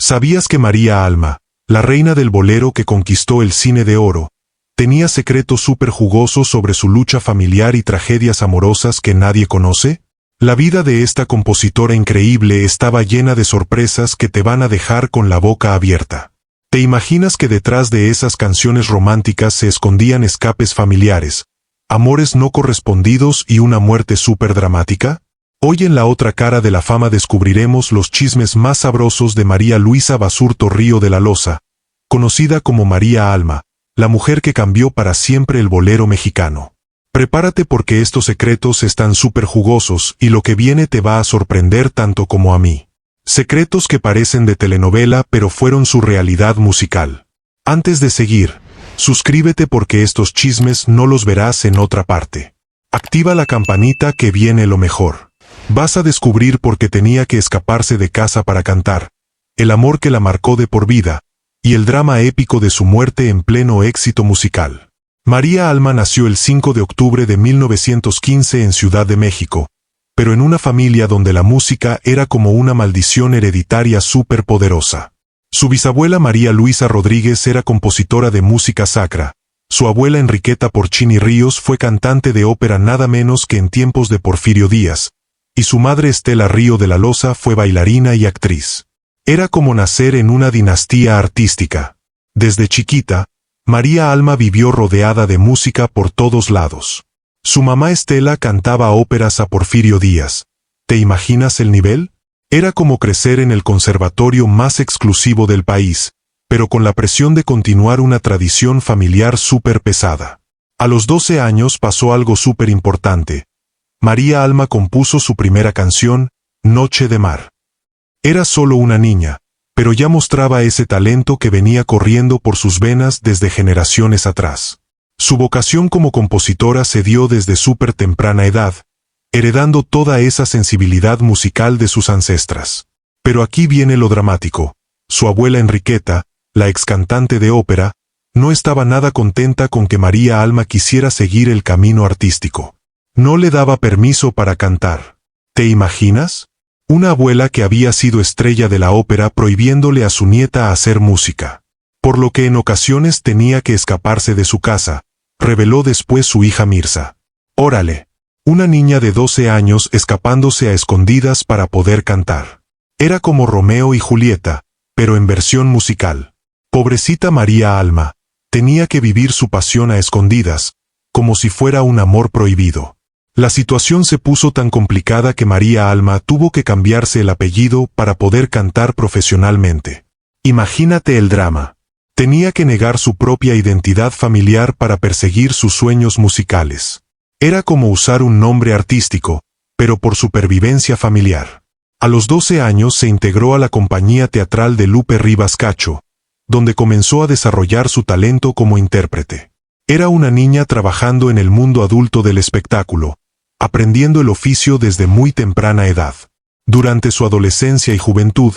¿Sabías que María Alma, la reina del bolero que conquistó el cine de oro, tenía secretos súper jugosos sobre su lucha familiar y tragedias amorosas que nadie conoce? La vida de esta compositora increíble estaba llena de sorpresas que te van a dejar con la boca abierta. ¿Te imaginas que detrás de esas canciones románticas se escondían escapes familiares, amores no correspondidos y una muerte súper dramática? Hoy en La Otra Cara de la Fama descubriremos los chismes más sabrosos de María Luisa Basurto Río de la Loza, conocida como María Alma, la mujer que cambió para siempre el bolero mexicano. Prepárate porque estos secretos están súper jugosos y lo que viene te va a sorprender tanto como a mí. Secretos que parecen de telenovela pero fueron su realidad musical. Antes de seguir, suscríbete porque estos chismes no los verás en otra parte. Activa la campanita que viene lo mejor. Vas a descubrir por qué tenía que escaparse de casa para cantar, el amor que la marcó de por vida, y el drama épico de su muerte en pleno éxito musical. María Alma nació el 5 de octubre de 1915 en Ciudad de México, pero en una familia donde la música era como una maldición hereditaria súper poderosa. Su bisabuela María Luisa Rodríguez era compositora de música sacra, su abuela Enriqueta Porcini Ríos fue cantante de ópera nada menos que en tiempos de Porfirio Díaz, y su madre Estela Río de la Loza fue bailarina y actriz. Era como nacer en una dinastía artística. Desde chiquita, María Alma vivió rodeada de música por todos lados. Su mamá Estela cantaba óperas a Porfirio Díaz. ¿Te imaginas el nivel? Era como crecer en el conservatorio más exclusivo del país, pero con la presión de continuar una tradición familiar súper pesada. A los 12 años pasó algo súper importante. María Alma compuso su primera canción, Noche de Mar. Era solo una niña, pero ya mostraba ese talento que venía corriendo por sus venas desde generaciones atrás. Su vocación como compositora se dio desde súper temprana edad, heredando toda esa sensibilidad musical de sus ancestras. Pero aquí viene lo dramático. Su abuela Enriqueta, la excantante de ópera, no estaba nada contenta con que María Alma quisiera seguir el camino artístico. No le daba permiso para cantar. ¿Te imaginas? Una abuela que había sido estrella de la ópera prohibiéndole a su nieta hacer música. Por lo que en ocasiones tenía que escaparse de su casa, reveló después su hija Mirza. Órale. Una niña de 12 años escapándose a escondidas para poder cantar. Era como Romeo y Julieta, pero en versión musical. Pobrecita María Alma, tenía que vivir su pasión a escondidas, como si fuera un amor prohibido. La situación se puso tan complicada que María Alma tuvo que cambiarse el apellido para poder cantar profesionalmente. Imagínate el drama. Tenía que negar su propia identidad familiar para perseguir sus sueños musicales. Era como usar un nombre artístico, pero por supervivencia familiar. A los 12 años se integró a la compañía teatral de Lupe Rivas Cacho, donde comenzó a desarrollar su talento como intérprete. Era una niña trabajando en el mundo adulto del espectáculo, aprendiendo el oficio desde muy temprana edad. Durante su adolescencia y juventud,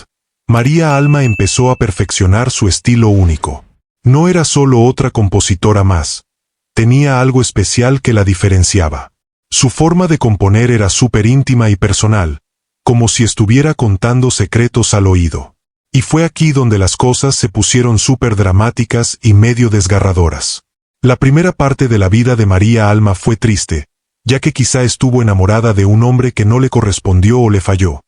María Alma empezó a perfeccionar su estilo único. No era solo otra compositora más, tenía algo especial que la diferenciaba. Su forma de componer era súper íntima y personal, como si estuviera contando secretos al oído. Y fue aquí donde las cosas se pusieron súper dramáticas y medio desgarradoras. La primera parte de la vida de María Alma fue triste, ya que quizá estuvo enamorada de un hombre que no le correspondió o le falló.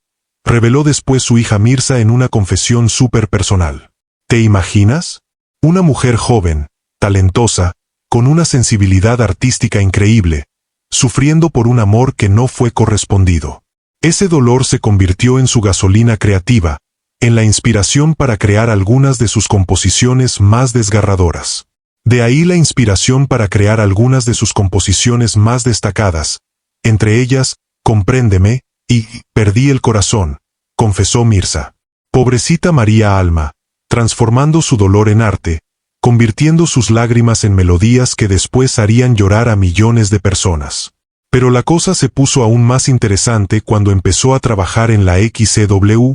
Reveló después su hija Mirza en una confesión súper personal. ¿Te imaginas? Una mujer joven, talentosa, con una sensibilidad artística increíble, sufriendo por un amor que no fue correspondido. Ese dolor se convirtió en su gasolina creativa, en la inspiración para crear algunas de sus composiciones más desgarradoras. De ahí la inspiración para crear algunas de sus composiciones más destacadas, entre ellas, Compréndeme, y Perdí el corazón, confesó Mirza. Pobrecita María Alma, transformando su dolor en arte, convirtiendo sus lágrimas en melodías que después harían llorar a millones de personas. Pero la cosa se puso aún más interesante cuando empezó a trabajar en la XCW,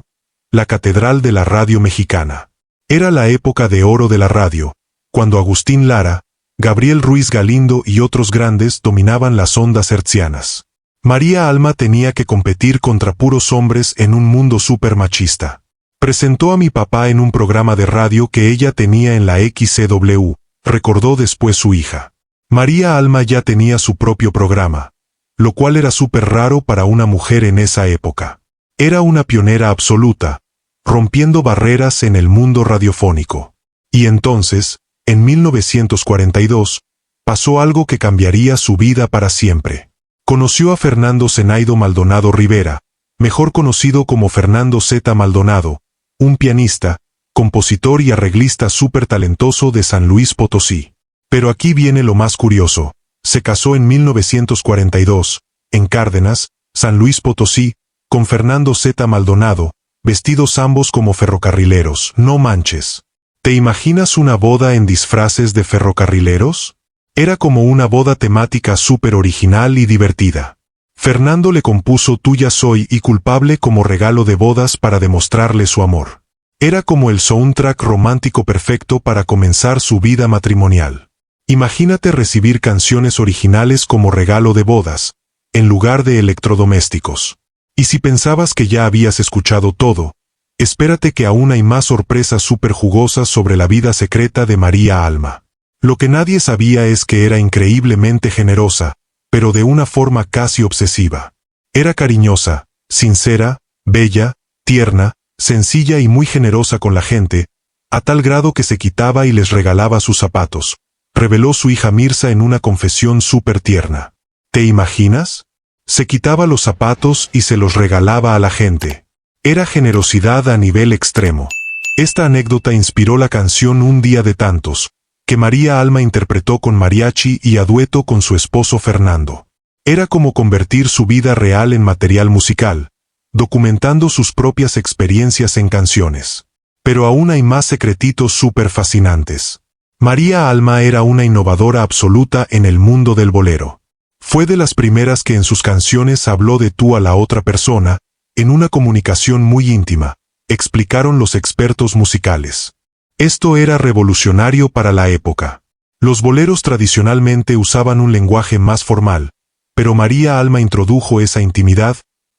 la catedral de la radio mexicana. Era la época de oro de la radio, cuando Agustín Lara, Gabriel Ruiz Galindo y otros grandes dominaban las ondas hertzianas. María Alma tenía que competir contra puros hombres en un mundo súper machista. Presentó a mi papá en un programa de radio que ella tenía en la XCW, recordó después su hija. María Alma ya tenía su propio programa, lo cual era súper raro para una mujer en esa época. Era una pionera absoluta, rompiendo barreras en el mundo radiofónico. Y entonces, en 1942, pasó algo que cambiaría su vida para siempre. Conoció a Fernando Zenaido Maldonado Rivera, mejor conocido como Fernando Z. Maldonado, un pianista, compositor y arreglista súper talentoso de San Luis Potosí. Pero aquí viene lo más curioso. Se casó en 1942, en Cárdenas, San Luis Potosí, con Fernando Z. Maldonado, vestidos ambos como ferrocarrileros. No manches. ¿Te imaginas una boda en disfraces de ferrocarrileros? Era como una boda temática súper original y divertida. Fernando le compuso Tuya soy y Culpable como regalo de bodas para demostrarle su amor. Era como el soundtrack romántico perfecto para comenzar su vida matrimonial. Imagínate recibir canciones originales como regalo de bodas, en lugar de electrodomésticos. Y si pensabas que ya habías escuchado todo, espérate que aún hay más sorpresas súper jugosas sobre la vida secreta de María Alma. Lo que nadie sabía es que era increíblemente generosa, pero de una forma casi obsesiva. Era cariñosa, sincera, bella, tierna, sencilla y muy generosa con la gente, a tal grado que se quitaba y les regalaba sus zapatos, reveló su hija Mirza en una confesión súper tierna. ¿Te imaginas? Se quitaba los zapatos y se los regalaba a la gente. Era generosidad a nivel extremo. Esta anécdota inspiró la canción Un día de tantos, que María Alma interpretó con mariachi y a dueto con su esposo Fernando. Era como convertir su vida real en material musical, documentando sus propias experiencias en canciones. Pero aún hay más secretitos súper fascinantes. María Alma era una innovadora absoluta en el mundo del bolero. Fue de las primeras que en sus canciones habló de tú a la otra persona, en una comunicación muy íntima, explicaron los expertos musicales. Esto era revolucionario para la época. Los boleros tradicionalmente usaban un lenguaje más formal, pero María Alma introdujo esa intimidad,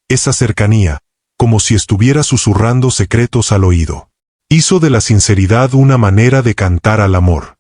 esa cercanía, como si estuviera susurrando secretos al oído. Hizo de la sinceridad una manera de cantar al amor.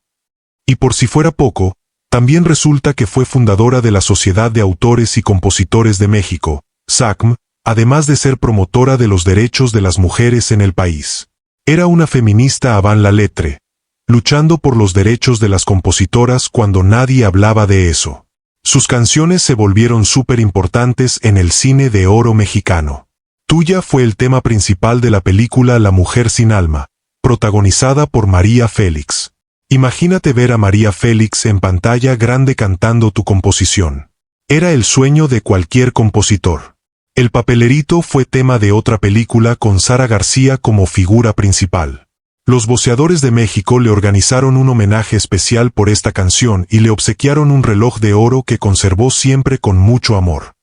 Y por si fuera poco, también resulta que fue fundadora de la Sociedad de Autores y Compositores de México, SACM, además de ser promotora de los derechos de las mujeres en el país. Era una feminista avant la lettre, luchando por los derechos de las compositoras cuando nadie hablaba de eso. Sus canciones se volvieron súper importantes en el cine de oro mexicano. Tuya fue el tema principal de la película La mujer sin alma, protagonizada por María Félix. Imagínate ver a María Félix en pantalla grande cantando tu composición. Era el sueño de cualquier compositor. El Papelerito fue tema de otra película con Sara García como figura principal. Los Voceadores de México le organizaron un homenaje especial por esta canción y le obsequiaron un reloj de oro que conservó siempre con mucho amor.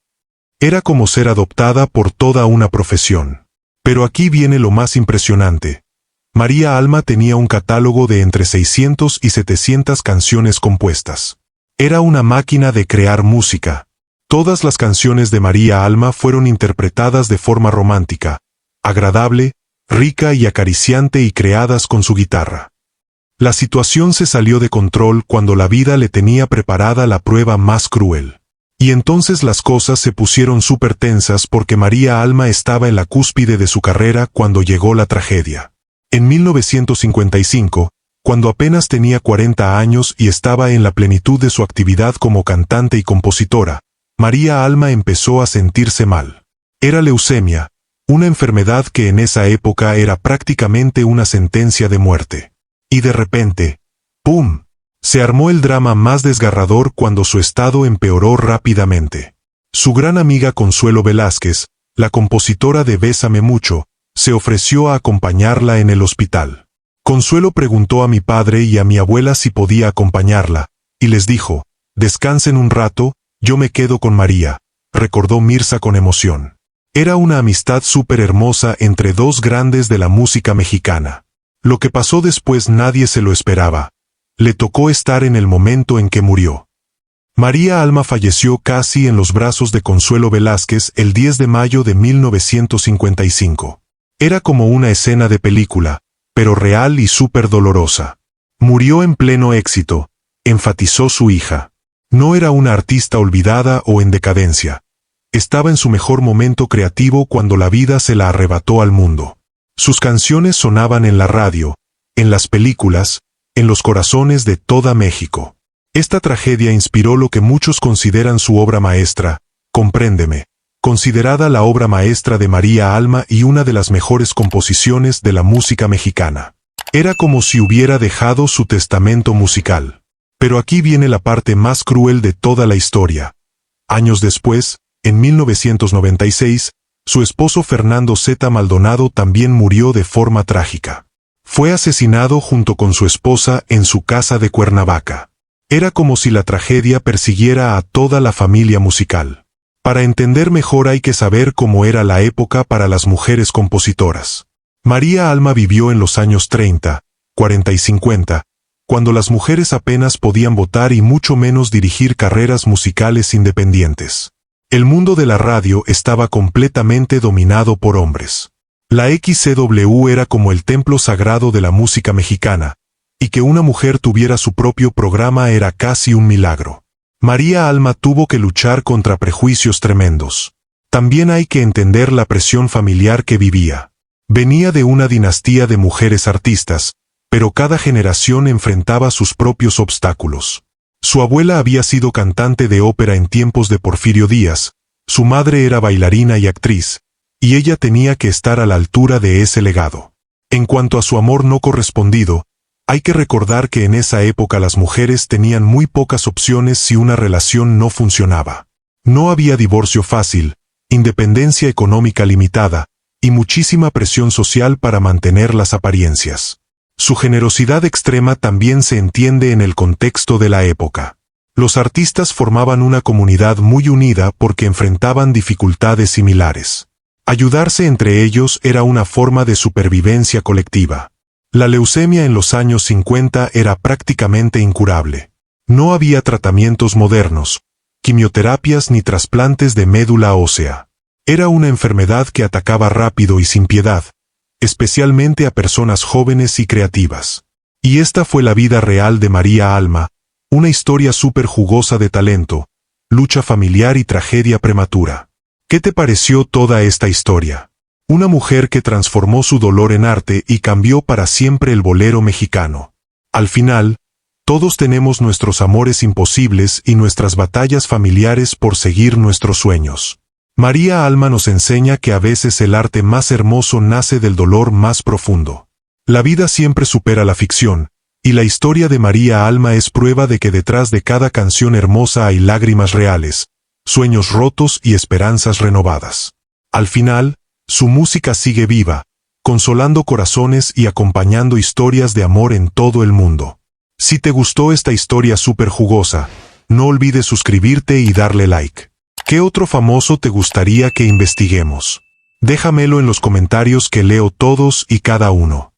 Era como ser adoptada por toda una profesión. Pero aquí viene lo más impresionante. María Alma tenía un catálogo de entre 600 y 700 canciones compuestas. Era una máquina de crear música. Todas las canciones de María Alma fueron interpretadas de forma romántica, agradable, rica y acariciante y creadas con su guitarra. La situación se salió de control cuando la vida le tenía preparada la prueba más cruel. Y entonces las cosas se pusieron súper tensas porque María Alma estaba en la cúspide de su carrera cuando llegó la tragedia. En 1955, cuando apenas tenía 40 años y estaba en la plenitud de su actividad como cantante y compositora, María Alma empezó a sentirse mal. Era leucemia, una enfermedad que en esa época era prácticamente una sentencia de muerte. Y de repente, ¡pum!, se armó el drama más desgarrador cuando su estado empeoró rápidamente. Su gran amiga Consuelo Velázquez, la compositora de Bésame mucho, se ofreció a acompañarla en el hospital. Consuelo preguntó a mi padre y a mi abuela si podía acompañarla, y les dijo, «Descansen un rato, yo me quedo con María», recordó Mirza con emoción. Era una amistad súper hermosa entre dos grandes de la música mexicana. Lo que pasó después nadie se lo esperaba. Le tocó estar en el momento en que murió. María Alma falleció casi en los brazos de Consuelo Velázquez el 10 de mayo de 1955. Era como una escena de película, pero real y súper dolorosa. Murió en pleno éxito, enfatizó su hija. No era una artista olvidada o en decadencia. Estaba en su mejor momento creativo cuando la vida se la arrebató al mundo. Sus canciones sonaban en la radio, en las películas, en los corazones de toda México. Esta tragedia inspiró lo que muchos consideran su obra maestra, Compréndeme, considerada la obra maestra de María Alma y una de las mejores composiciones de la música mexicana. Era como si hubiera dejado su testamento musical. Pero aquí viene la parte más cruel de toda la historia. Años después, en 1996, su esposo Fernando Z. Maldonado también murió de forma trágica. Fue asesinado junto con su esposa en su casa de Cuernavaca. Era como si la tragedia persiguiera a toda la familia musical. Para entender mejor hay que saber cómo era la época para las mujeres compositoras. María Alma vivió en los años 30, 40 y 50, cuando las mujeres apenas podían votar y mucho menos dirigir carreras musicales independientes. El mundo de la radio estaba completamente dominado por hombres. La XCW era como el templo sagrado de la música mexicana, y que una mujer tuviera su propio programa era casi un milagro. María Alma tuvo que luchar contra prejuicios tremendos. También hay que entender la presión familiar que vivía. Venía de una dinastía de mujeres artistas, pero cada generación enfrentaba sus propios obstáculos. Su abuela había sido cantante de ópera en tiempos de Porfirio Díaz, su madre era bailarina y actriz, y ella tenía que estar a la altura de ese legado. En cuanto a su amor no correspondido, hay que recordar que en esa época las mujeres tenían muy pocas opciones si una relación no funcionaba. No había divorcio fácil, independencia económica limitada, y muchísima presión social para mantener las apariencias. Su generosidad extrema también se entiende en el contexto de la época. Los artistas formaban una comunidad muy unida porque enfrentaban dificultades similares. Ayudarse entre ellos era una forma de supervivencia colectiva. La leucemia en los años 50 era prácticamente incurable. No había tratamientos modernos, quimioterapias ni trasplantes de médula ósea. Era una enfermedad que atacaba rápido y sin piedad, especialmente a personas jóvenes y creativas. Y esta fue la vida real de María Alma, una historia súper jugosa de talento, lucha familiar y tragedia prematura. ¿Qué te pareció toda esta historia? Una mujer que transformó su dolor en arte y cambió para siempre el bolero mexicano. Al final, todos tenemos nuestros amores imposibles y nuestras batallas familiares por seguir nuestros sueños. María Alma nos enseña que a veces el arte más hermoso nace del dolor más profundo. La vida siempre supera la ficción, y la historia de María Alma es prueba de que detrás de cada canción hermosa hay lágrimas reales, sueños rotos y esperanzas renovadas. Al final, su música sigue viva, consolando corazones y acompañando historias de amor en todo el mundo. Si te gustó esta historia súper jugosa, no olvides suscribirte y darle like. ¿Qué otro famoso te gustaría que investiguemos? Déjamelo en los comentarios que leo todos y cada uno.